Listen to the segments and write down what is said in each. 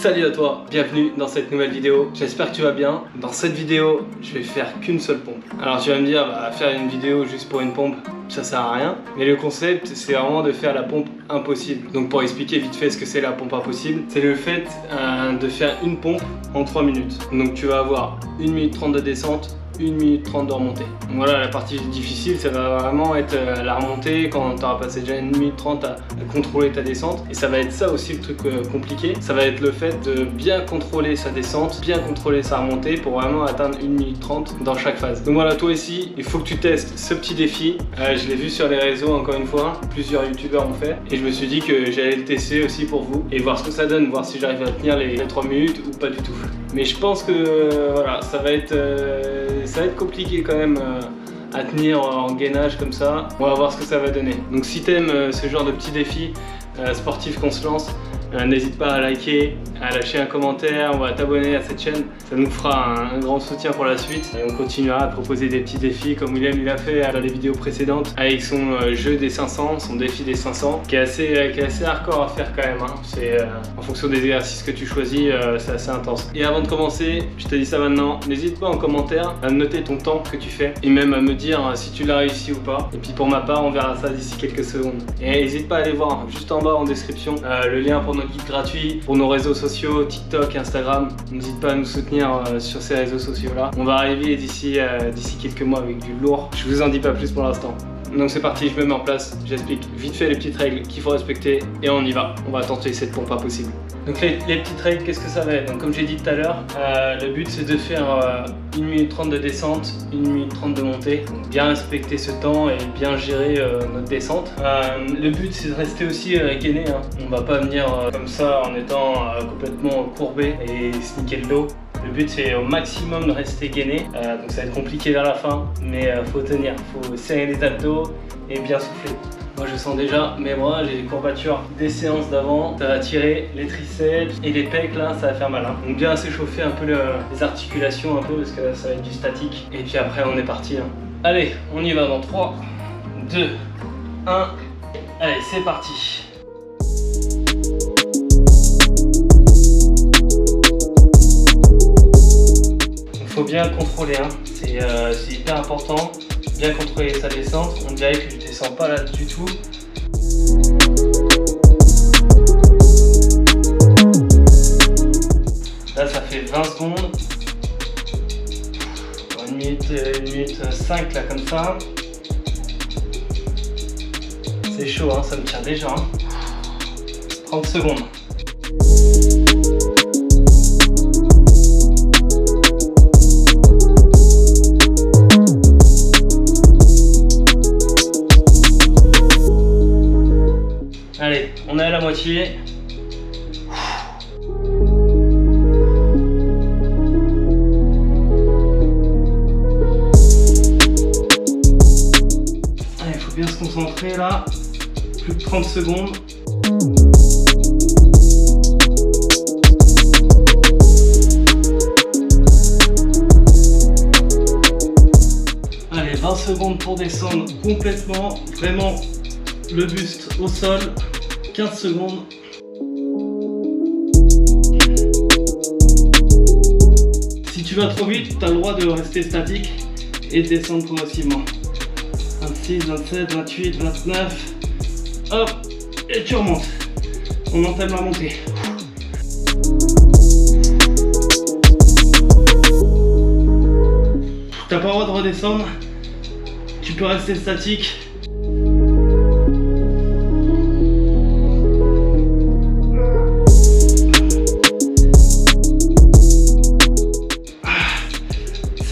Salut à toi, bienvenue dans cette nouvelle vidéo, j'espère que tu vas bien. Dans cette vidéo, je vais faire qu'une seule pompe. Alors tu vas me dire, faire une vidéo juste pour une pompe, ça sert à rien. Mais le concept, c'est vraiment de faire la pompe impossible. Donc pour expliquer vite fait ce que c'est la pompe impossible, c'est le fait de faire une pompe en 3 minutes. Donc tu vas avoir 1 minute 30 de descente, 1 minute 30 de remontée. Donc voilà, la partie difficile, ça va vraiment être la remontée quand tu auras passé déjà 1 minute 30 à contrôler ta descente. Et ça va être ça aussi le truc compliqué. Ça va être le fait de bien contrôler sa descente, bien contrôler sa remontée pour vraiment atteindre 1 minute 30 dans chaque phase. Donc voilà, toi aussi, il faut que tu testes ce petit défi. Je l'ai vu sur les réseaux encore une fois, plusieurs youtubeurs ont fait. Et je me suis dit que j'allais le tester aussi pour vous et voir ce que ça donne, voir si j'arrive à tenir les 3 minutes ou pas du tout. Mais je pense que voilà, ça va être compliqué quand même à tenir en gainage comme ça. On va voir ce que ça va donner. Donc si t'aimes ce genre de petits défis sportifs qu'on se lance, n'hésite pas à liker, à lâcher un commentaire ou à t'abonner à cette chaîne. Ça nous fera un grand soutien pour la suite. Et on continuera à proposer des petits défis comme William il a fait dans les vidéos précédentes avec son jeu des 500, son défi des 500 qui est assez hardcore à faire quand même. C'est en fonction des exercices que tu choisis, c'est assez intense. Et avant de commencer, je te dis ça maintenant, n'hésite pas en commentaire à noter ton temps que tu fais et même à me dire si tu l'as réussi ou pas. Et puis pour ma part, on verra ça d'ici quelques secondes. Et n'hésite pas à aller voir juste en bas en description le lien pour nos guides gratuits, pour nos réseaux sociaux, TikTok, Instagram. N'hésite pas à nous soutenir sur ces réseaux sociaux là. On va arriver d'ici quelques mois avec du lourd. Je vous en dis pas plus pour l'instant. Donc c'est parti, je me mets en place, j'explique vite fait les petites règles qu'il faut respecter et on y va. On va tenter cette pompe impossible. Donc les petites règles, qu'est-ce que ça va être? Donc comme j'ai dit tout à l'heure, le but c'est de faire 1 minute 30 de descente, 1 minute 30 de montée. Donc bien respecter ce temps et bien gérer notre descente. Le but c'est de rester aussi gainé. On va pas venir comme ça en étant complètement courbé et se niquer le dos. Le but c'est au maximum de rester gainé, donc ça va être compliqué vers la fin, mais faut tenir, faut serrer les abdos et bien souffler. Moi je sens déjà mes bras, j'ai des courbatures des séances d'avant, ça va tirer les triceps et les pecs là, ça va faire mal. Donc bien s'échauffer un peu les articulations un peu parce que ça va être du statique. Et puis après on est parti. Allez, on y va dans 3, 2, 1, allez c'est parti. Faut bien contrôler, c'est hyper important, bien contrôler sa descente. On dirait que je ne descends pas là du tout. Là ça fait 20 secondes, 1 minute 5 là comme ça. C'est chaud, ça me tient déjà. 30 secondes. Allez, on est à la moitié. Allez, il faut bien se concentrer là. Plus de 30 secondes. Allez, 20 secondes pour descendre complètement. Vraiment le buste au sol. 15 secondes. Si tu vas trop vite, tu as le droit de rester statique et de descendre progressivement. 26, 27, 28, 29. Hop, et tu remontes. On entame la montée. T'as pas le droit de redescendre. Tu peux rester statique.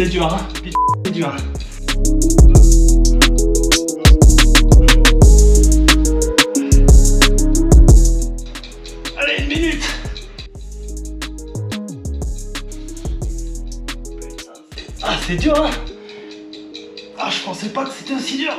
C'est dur, putain, c'est dur. Allez, 1 minute. C'est dur, je pensais pas que c'était aussi dur.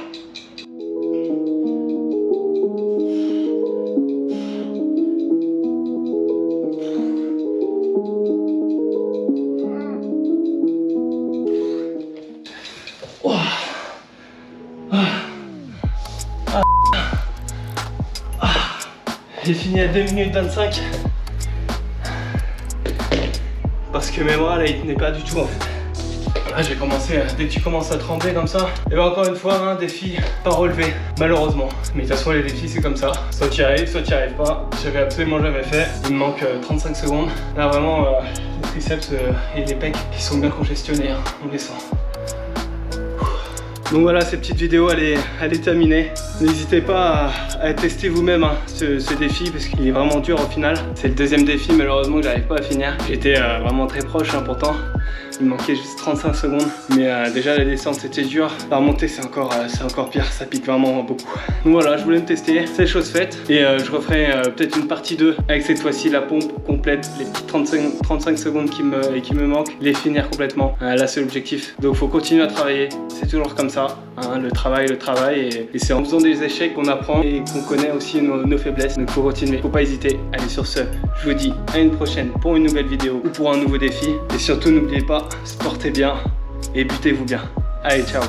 J'ai fini à 2 minutes 25. parce que mes bras là ils tenaient pas du tout en fait. Là j'ai commencé, dès que tu commences à trembler comme ça, et bien encore une fois un défi pas relevé, malheureusement. Mais de toute façon les défis c'est comme ça, soit tu y arrives, soit tu y arrives pas. J'avais absolument jamais fait, il me manque 35 secondes. Là vraiment les triceps et les pecs qui sont bien congestionnés, hein. On descend. Donc voilà, cette petite vidéo elle est terminée. N'hésitez pas à tester vous-même hein, ce défi parce qu'il est vraiment dur au final. C'est le deuxième défi malheureusement que j'arrive pas à finir. J'étais vraiment très proche hein, pourtant. Il me manquait juste 35 secondes. Mais déjà la descente c'était dur. La remontée c'est encore pire, ça pique vraiment beaucoup. Donc voilà, je voulais me tester, c'est chose faite. Et je referai peut-être une partie 2 avec cette fois-ci la pompe complète, les petites 35 secondes qui me manquent, les finir complètement. Là c'est l'objectif. Donc faut continuer à travailler, c'est toujours comme ça. Hein, le travail et c'est en faisant des échecs qu'on apprend et qu'on connaît aussi nos faiblesses. Donc faut continuer, faut pas hésiter. Allez sur ce, je vous dis à une prochaine pour une nouvelle vidéo ou pour un nouveau défi. Et surtout n'oubliez pas, sportez bien et butez-vous bien. Allez, ciao.